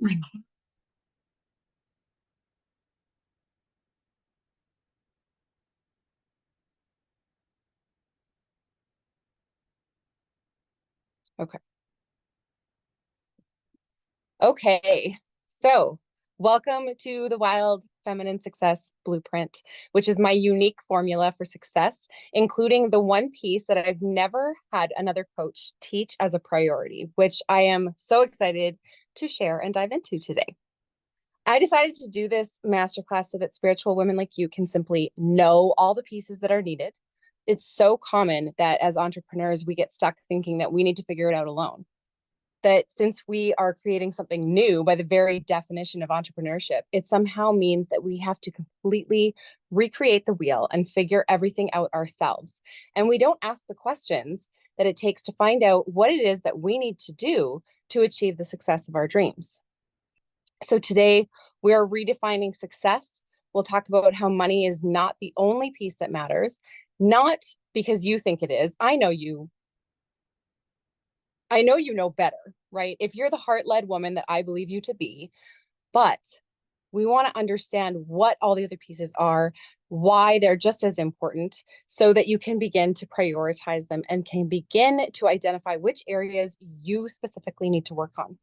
my Okay. Okay. So, welcome to the Wild Feminine Success Blueprint, which is my unique formula for success, including the one piece that I've never had another coach teach as a priority, which I am so excited to share and dive into today. I decided to do this masterclass so that spiritual women like you can simply know all the pieces that are needed. It's so common that as entrepreneurs, we get stuck thinking that we need to figure it out alone. That since we are creating something new by the very definition of entrepreneurship, it somehow means that we have to completely recreate the wheel and figure everything out ourselves. And we don't ask the questions that it takes to find out what it is that we need to do to achieve the success of our dreams. So today we are redefining success. We'll talk about how money is not the only piece that matters, not because you think it is. I know you know better, right? If you're the heart-led woman that I believe you to be, but we want to understand what all the other pieces are, why they're just as important, so that you can begin to prioritize them and can begin to identify which areas you specifically need to work on.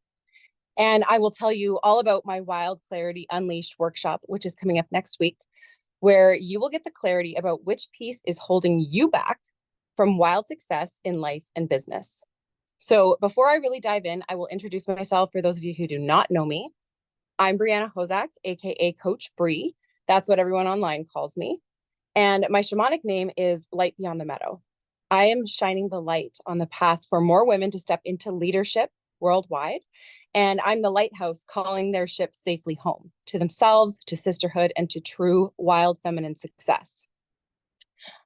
And I will tell you all about my Wild Clarity Unleashed workshop, which is coming up next week, where you will get the clarity about which piece is holding you back from wild success in life and business. So before I really dive in, I will introduce myself for those of you who do not know me. I'm Brianna Hozak, aka Coach Bree. That's what everyone online calls me. And my shamanic name is Light Beyond the Meadow. I am shining the light on the path for more women to step into leadership worldwide. And I'm the lighthouse calling their ship safely home to themselves, to sisterhood, and to true wild feminine success.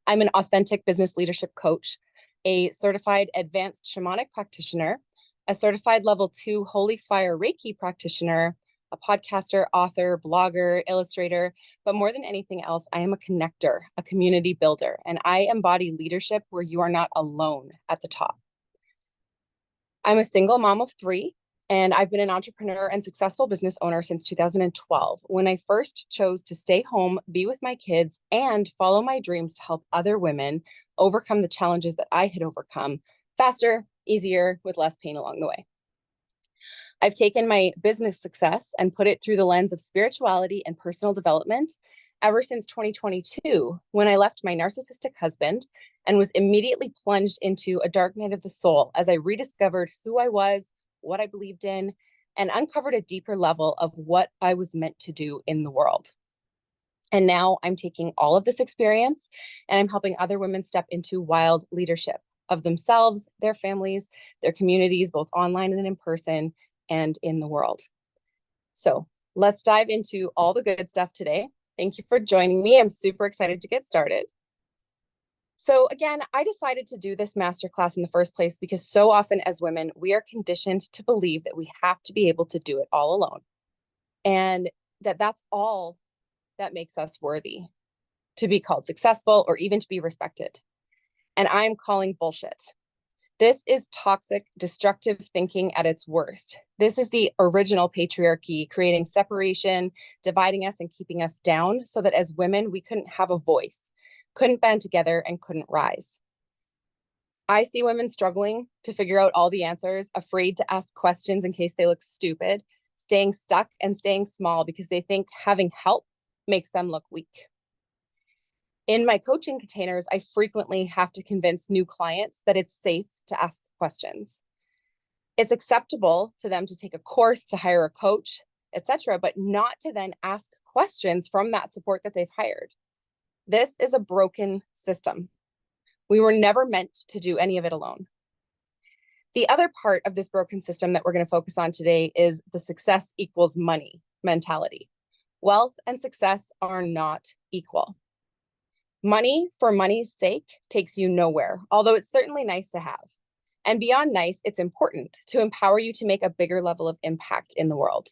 I'm an authentic business leadership coach, a certified advanced shamanic practitioner, a certified level 2 holy fire Reiki practitioner, a podcaster, author, blogger, illustrator, but more than anything else, I am a connector, a community builder, and I embody leadership where you are not alone at the top. I'm a single mom of 3, and I've been an entrepreneur and successful business owner since 2012, when I first chose to stay home, be with my kids, and follow my dreams to help other women overcome the challenges that I had overcome faster, easier, with less pain along the way. I've taken my business success and put it through the lens of spirituality and personal development ever since 2022, when I left my narcissistic husband and was immediately plunged into a dark night of the soul as I rediscovered who I was, what I believed in, and uncovered a deeper level of what I was meant to do in the world. And now I'm taking all of this experience and I'm helping other women step into wild leadership of themselves, their families, their communities, both online and in person, and in the world. So let's dive into all the good stuff today. Thank you for joining me. I'm super excited to get started. So again, I decided to do this masterclass in the first place because so often as women, we are conditioned to believe that we have to be able to do it all alone, and that that's all that makes us worthy to be called successful or even to be respected. And I'm calling bullshit. This is toxic, destructive thinking at its worst. This is the original patriarchy, creating separation, dividing us and keeping us down so that as women, we couldn't have a voice, couldn't band together, and couldn't rise. I see women struggling to figure out all the answers, afraid to ask questions in case they look stupid, staying stuck and staying small because they think having help makes them look weak. In my coaching containers, I frequently have to convince new clients that it's safe to ask questions. It's acceptable to them to take a course, to hire a coach, etc., but not to then ask questions from that support that they've hired. This is a broken system. We were never meant to do any of it alone. The other part of this broken system that we're going to focus on today is the success equals money mentality. Wealth and success are not equal. Money for money's sake takes you nowhere, although it's certainly nice to have. And beyond nice, it's important to empower you to make a bigger level of impact in the world.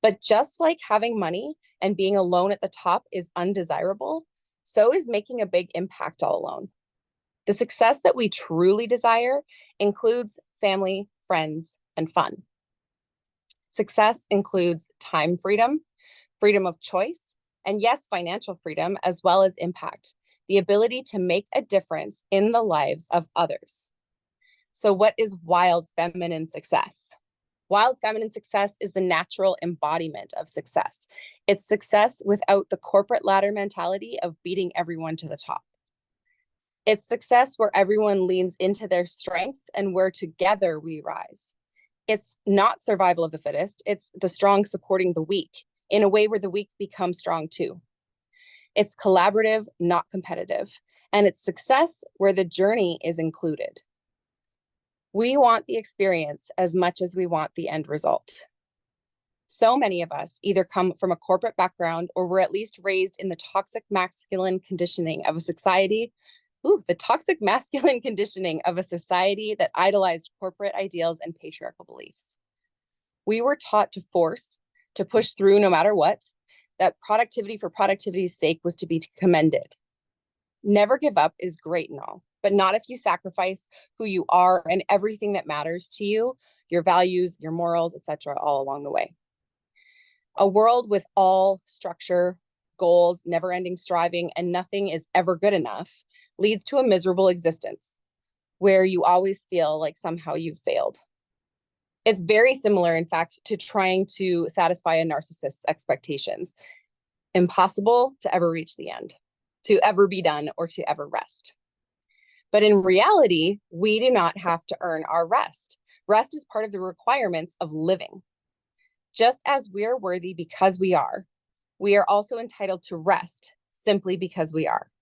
But just like having money and being alone at the top is undesirable, so is making a big impact all alone. The success that we truly desire includes family, friends, and fun. Success includes time freedom, freedom of choice, and yes, financial freedom, as well as impact, the ability to make a difference in the lives of others. So, what is wild feminine success? Wild feminine success is the natural embodiment of success. It's success without the corporate ladder mentality of beating everyone to the top. It's success where everyone leans into their strengths and where together we rise. It's not survival of the fittest, it's the strong supporting the weak in a way where the weak become strong too. It's collaborative, not competitive, and it's success where the journey is included. We want the experience as much as we want the end result. So many of us either come from a corporate background or were at least raised in the toxic masculine conditioning of a society. The toxic masculine conditioning of a society that idolized corporate ideals and patriarchal beliefs. We were taught to force, to push through no matter what, that productivity for productivity's sake was to be commended. Never give up is great and all, but not if you sacrifice who you are and everything that matters to you, your values, your morals, etc., all along the way. A world with all structure, goals, never-ending striving, and nothing is ever good enough leads to a miserable existence where you always feel like somehow you've failed. It's very similar, in fact, to trying to satisfy a narcissist's expectations. Impossible to ever reach the end, to ever be done, or to ever rest. But in reality, we do not have to earn our rest. Rest is part of the requirements of living. Just as we're worthy because we are also entitled to rest simply because we are.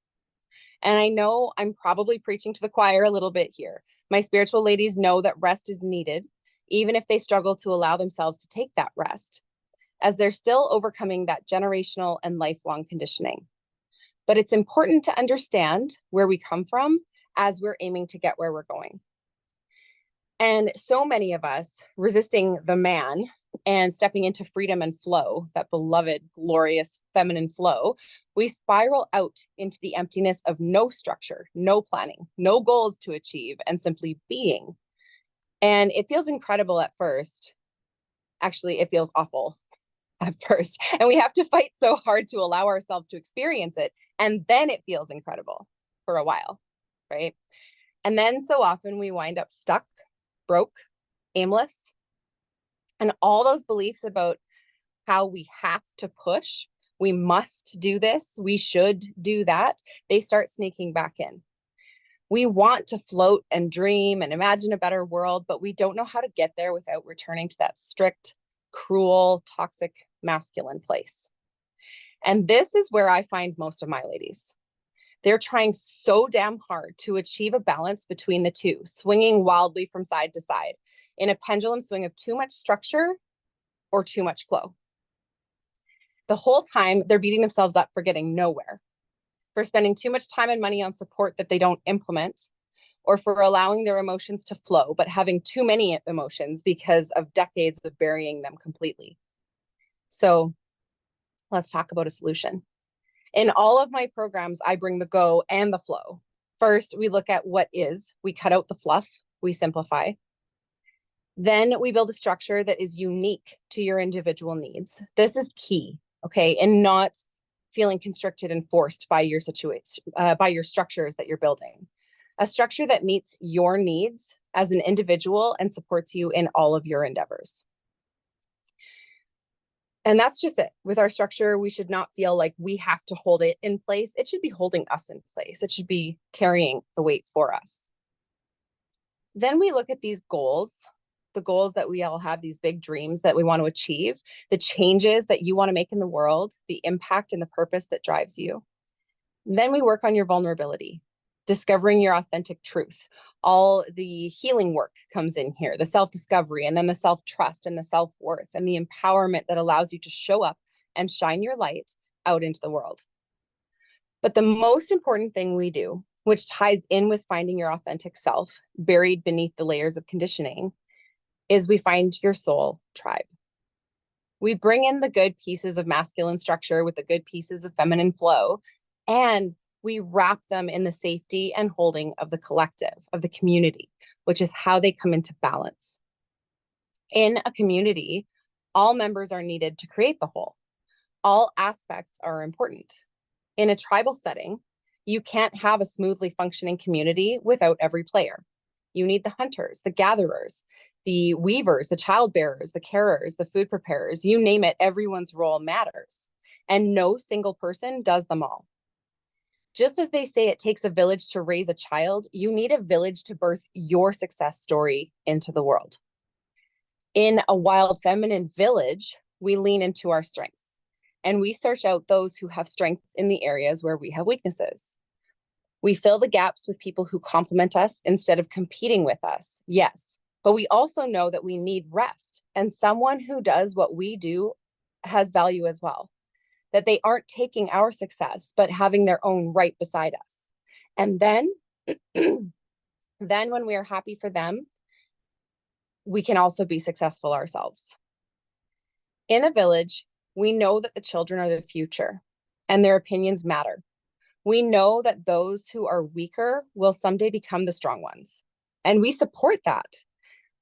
And I know I'm probably preaching to the choir a little bit here. My spiritual ladies know that rest is needed, even if they struggle to allow themselves to take that rest, as they're still overcoming that generational and lifelong conditioning. But it's important to understand where we come from as we're aiming to get where we're going. And so many of us resisting the man and stepping into freedom and flow, that beloved, glorious feminine flow, we spiral out into the emptiness of no structure, no planning, no goals to achieve, and simply being. And it feels incredible at first. Actually, it feels awful at first. And we have to fight so hard to allow ourselves to experience it. And then it feels incredible for a while, right? And then so often we wind up stuck, broke, aimless. And all those beliefs about how we have to push, we must do this, we should do that, they start sneaking back in. We want to float and dream and imagine a better world, but we don't know how to get there without returning to that strict, cruel, toxic, masculine place. And this is where I find most of my ladies. They're trying so damn hard to achieve a balance between the two, swinging wildly from side to side in a pendulum swing of too much structure or too much flow. The whole time they're beating themselves up for getting nowhere, for spending too much time and money on support that they don't implement, or for allowing their emotions to flow, but having too many emotions because of decades of burying them completely. So let's talk about a solution. In all of my programs, I bring the go and the flow. First, we look at what is, we cut out the fluff, we simplify. Then we build a structure that is unique to your individual needs. This is key, okay? And not feeling constricted and forced by your situation, by your structures that you're building. A structure that meets your needs as an individual and supports you in all of your endeavors. And that's just it. With our structure, we should not feel like we have to hold it in place. It should be holding us in place. It should be carrying the weight for us. Then we look at these goals, the goals that we all have, these big dreams that we want to achieve, the changes that you want to make in the world, the impact and the purpose that drives you. Then we work on your vulnerability, discovering your authentic truth. All the healing work comes in here, the self-discovery, and then the self-trust and the self-worth and the empowerment that allows you to show up and shine your light out into the world. But the most important thing we do, which ties in with finding your authentic self, buried beneath the layers of conditioning, is we find your soul tribe. We bring in the good pieces of masculine structure with the good pieces of feminine flow, and we wrap them in the safety and holding of the collective, of the community, which is how they come into balance. In a community, All members are needed to create the whole. All aspects are important. In a tribal setting, you can't have a smoothly functioning community without every player. You need the hunters, the gatherers, the weavers, the childbearers, the carers, the food preparers, you name it, everyone's role matters. And no single person does them all. Just as they say it takes a village to raise a child, you need a village to birth your success story into the world. In a wild feminine village, we lean into our strengths and we search out those who have strengths in the areas where we have weaknesses. We fill the gaps with people who complement us instead of competing with us, yes, but we also know that we need rest, and someone who does what we do has value as well, that they aren't taking our success, but having their own right beside us. And then, then when we are happy for them, we can also be successful ourselves. In a village, we know that the children are the future and their opinions matter. We know that those who are weaker will someday become the strong ones, and we support that.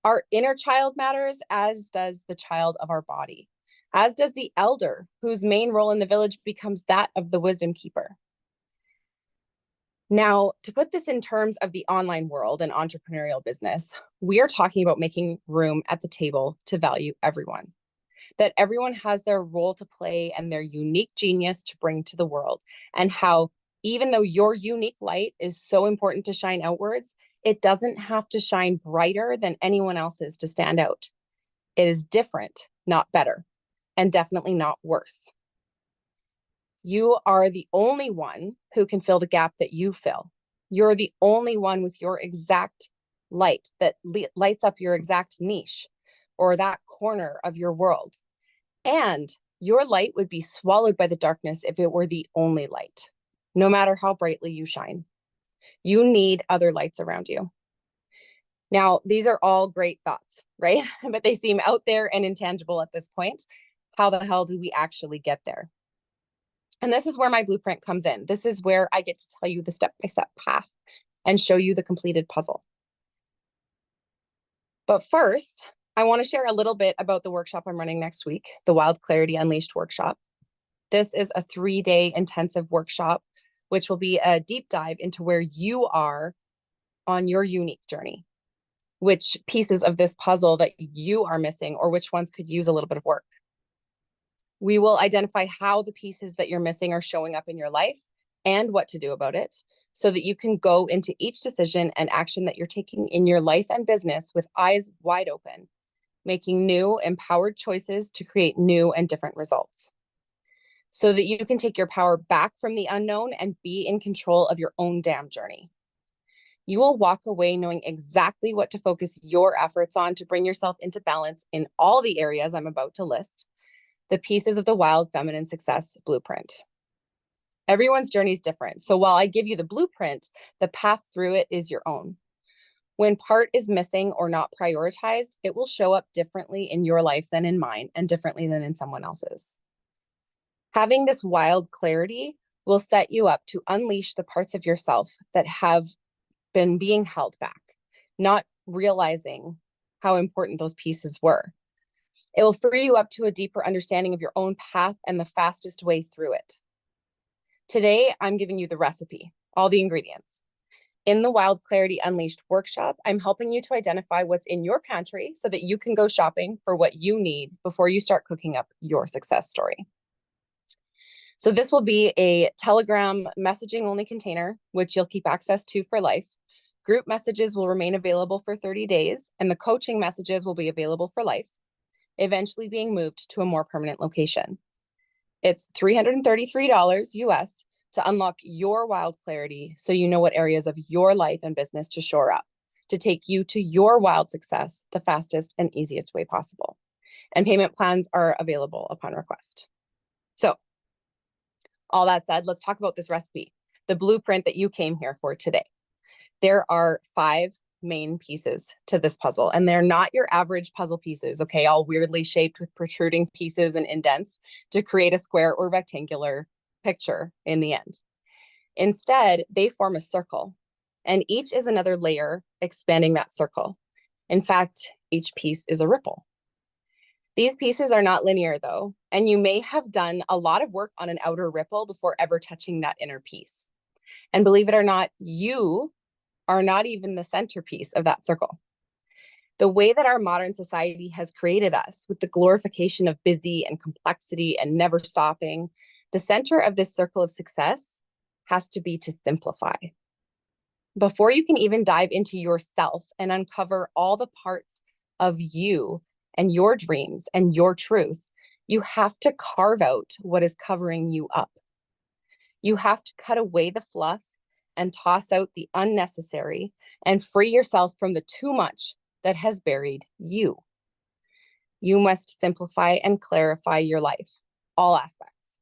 Our inner child matters, as does the child of our body, as does the elder, whose main role in the village becomes that of the wisdom keeper. Now, to put this in terms of the online world and entrepreneurial business, we are talking about making room at the table to value everyone, that everyone has their role to play and their unique genius to bring to the world, and how even though your unique light is so important to shine outwards, it doesn't have to shine brighter than anyone else's to stand out. It is different, not better, and definitely not worse. You are the only one who can fill the gap that you fill. You're the only one with your exact light that lights up your exact niche or that corner of your world. And your light would be swallowed by the darkness if it were the only light, no matter how brightly you shine. You need other lights around you. Now, these are all great thoughts, right? But they seem out there and intangible at this point. How the hell do we actually get there? And this is where my blueprint comes in. This is where I get to tell you the step-by-step path and show you the completed puzzle. But first, I want to share a little bit about the workshop I'm running next week, the Wild Clarity Unleashed workshop. This is a 3-day intensive workshop, which will be a deep dive into where you are on your unique journey, which pieces of this puzzle that you are missing or which ones could use a little bit of work. We will identify how the pieces that you're missing are showing up in your life and what to do about it so that you can go into each decision and action that you're taking in your life and business with eyes wide open, making new, empowered choices to create new and different results so that you can take your power back from the unknown and be in control of your own damn journey. You will walk away knowing exactly what to focus your efforts on to bring yourself into balance in all the areas I'm about to list, the pieces of the Wild Feminine Success Blueprint. Everyone's journey is different. So while I give you the blueprint, the path through it is your own. When part is missing or not prioritized, it will show up differently in your life than in mine and differently than in someone else's. Having this wild clarity will set you up to unleash the parts of yourself that have been being held back, not realizing how important those pieces were. It will free you up to a deeper understanding of your own path and the fastest way through it. Today, I'm giving you the recipe, all the ingredients. In the Wild Clarity Unleashed workshop, I'm helping you to identify what's in your pantry so that you can go shopping for what you need before you start cooking up your success story. So this will be a Telegram messaging only container, which you'll keep access to for life. Group messages will remain available for 30 days, and the coaching messages will be available for life, eventually being moved to a more permanent location. It's $333 US to unlock your wild clarity so you know what areas of your life and business to shore up, to take you to your wild success the fastest and easiest way possible. And payment plans are available upon request. So, all that said, let's talk about this recipe, the blueprint that you came here for today. There are 5 main pieces to this puzzle, and they're not your average puzzle pieces, okay, all weirdly shaped with protruding pieces and indents to create a square or rectangular picture in the end. Instead, they form a circle, and each is another layer expanding that circle. In fact, each piece is a ripple. These pieces are not linear though, and you may have done a lot of work on an outer ripple before ever touching that inner piece. And believe it or not, you are not even the centerpiece of that circle. The way that our modern society has created us with the glorification of busy and complexity and never stopping, the center of this circle of success has to be to simplify. Before you can even dive into yourself and uncover all the parts of you and your dreams and your truth, you have to carve out what is covering you up. You have to cut away the fluff and toss out the unnecessary and free yourself from the too much that has buried you. You must simplify and clarify your life, all aspects.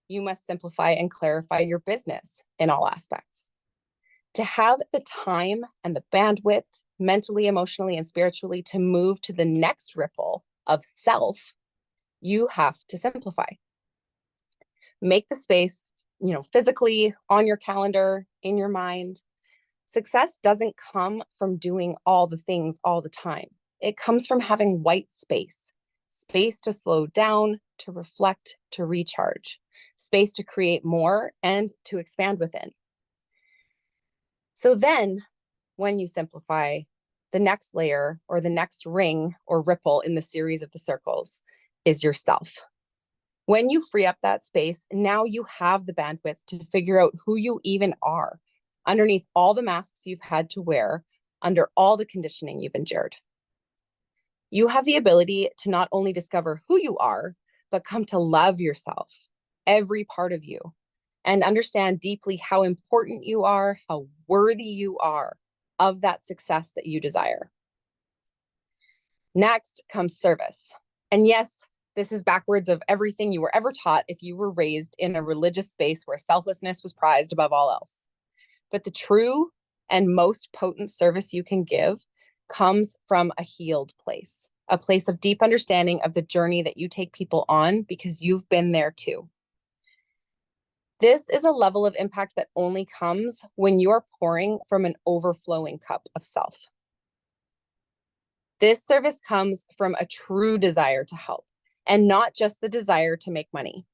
You must simplify and clarify your business in all aspects. To have the time and the bandwidth, mentally, emotionally, and spiritually, to move to the next ripple of self, you have to simplify. Make the space, physically on your calendar, in your mind. Success doesn't come from doing all the things all the time. It comes from having white space, space to slow down, to reflect, to recharge, space to create more and to expand within. So then when you simplify, the next layer or the next ring or ripple in the series of the circles is yourself. When you free up that space, now you have the bandwidth to figure out who you even are underneath all the masks you've had to wear, under all the conditioning you've endured. You have the ability to not only discover who you are, but come to love yourself, every part of you, and understand deeply how important you are, how worthy you are of that success that you desire. Next comes service. And yes, this is backwards of everything you were ever taught if you were raised in a religious space where selflessness was prized above all else. But the true and most potent service you can give comes from a healed place, a place of deep understanding of the journey that you take people on because you've been there too. This is a level of impact that only comes when you're pouring from an overflowing cup of self. This service comes from a true desire to help and not just the desire to make money.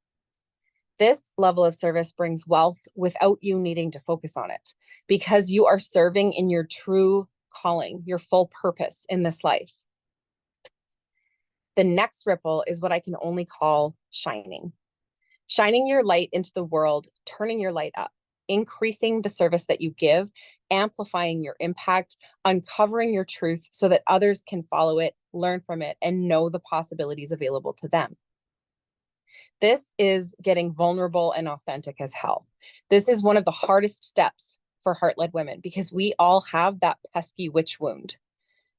This level of service brings wealth without you needing to focus on it because you are serving in your true calling, your full purpose in this life. The next ripple is what I can only call shining. Shining your light into the world, turning your light up, increasing the service that you give, amplifying your impact, uncovering your truth so that others can follow it, learn from it, and know the possibilities available to them. This is getting vulnerable and authentic as hell. This is one of the hardest steps for heart-led women because we all have that pesky witch wound,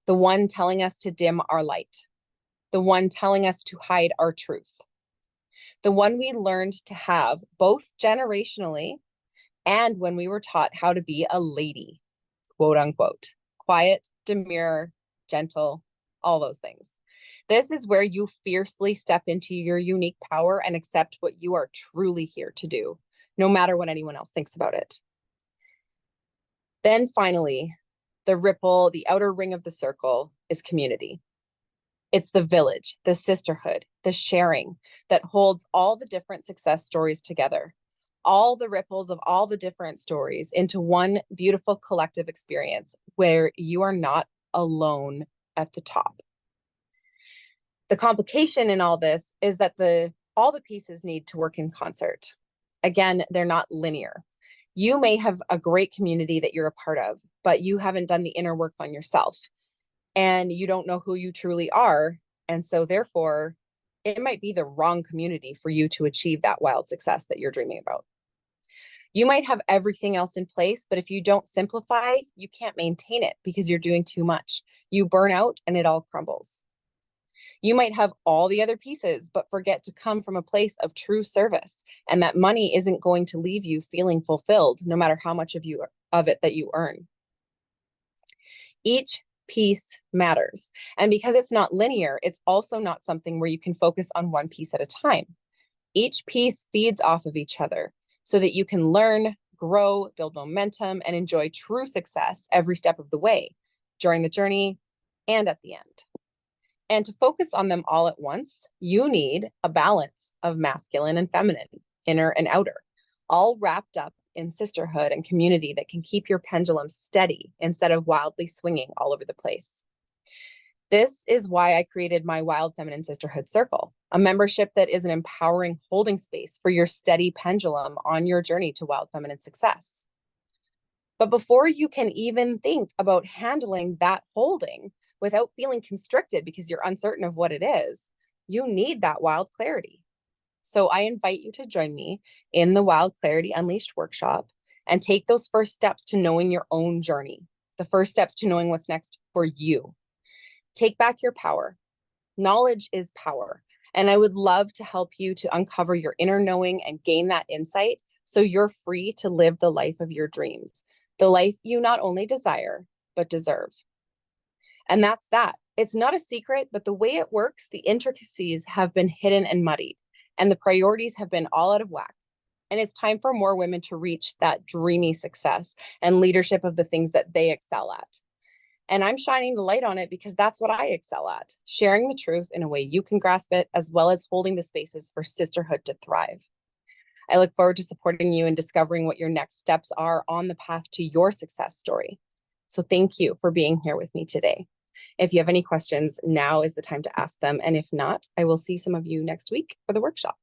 the one telling us to dim our light, the one telling us to hide our truth, the one we learned to have both generationally and when we were taught how to be a lady, quote unquote, quiet, demure, gentle, all those things. This is where you fiercely step into your unique power and accept what you are truly here to do, no matter what anyone else thinks about it. Then finally, the ripple, the outer ring of the circle is community. It's the village, the sisterhood, the sharing that holds all the different success stories together, all the ripples of all the different stories into one beautiful collective experience where you are not alone at the top. The complication in all this is that all the pieces need to work in concert. Again, they're not linear. You may have a great community that you're a part of, but you haven't done the inner work on yourself and you don't know who you truly are. And so therefore, it might be the wrong community for you to achieve that wild success that you're dreaming about. You might have everything else in place, but if you don't simplify, you can't maintain it because you're doing too much. You burn out and it all crumbles. You might have all the other pieces, but forget to come from a place of true service. And that money isn't going to leave you feeling fulfilled, no matter how much of it that you earn. Each piece matters. And because it's not linear, it's also not something where you can focus on one piece at a time. Each piece feeds off of each other so that you can learn, grow, build momentum, and enjoy true success every step of the way, during the journey and at the end. And to focus on them all at once, you need a balance of masculine and feminine, inner and outer, all wrapped up in sisterhood and community that can keep your pendulum steady instead of wildly swinging all over the place. This is why I created my Wild Feminine Sisterhood Circle, a membership that is an empowering holding space for your steady pendulum on your journey to wild feminine success. But before you can even think about handling that holding without feeling constricted because you're uncertain of what it is, you need that wild clarity. So I invite you to join me in the Wild Clarity Unleashed workshop and take those first steps to knowing your own journey, the first steps to knowing what's next for you. Take back your power. Knowledge is power. And I would love to help you to uncover your inner knowing and gain that insight so you're free to live the life of your dreams, the life you not only desire, but deserve. And that's that. It's not a secret, but the way it works, the intricacies have been hidden and muddied, and the priorities have been all out of whack. And it's time for more women to reach that dreamy success and leadership of the things that they excel at. And I'm shining the light on it because that's what I excel at, sharing the truth in a way you can grasp it, as well as holding the spaces for sisterhood to thrive. I look forward to supporting you and discovering what your next steps are on the path to your success story. So thank you for being here with me today. If you have any questions, now is the time to ask them. And if not, I will see some of you next week for the workshop.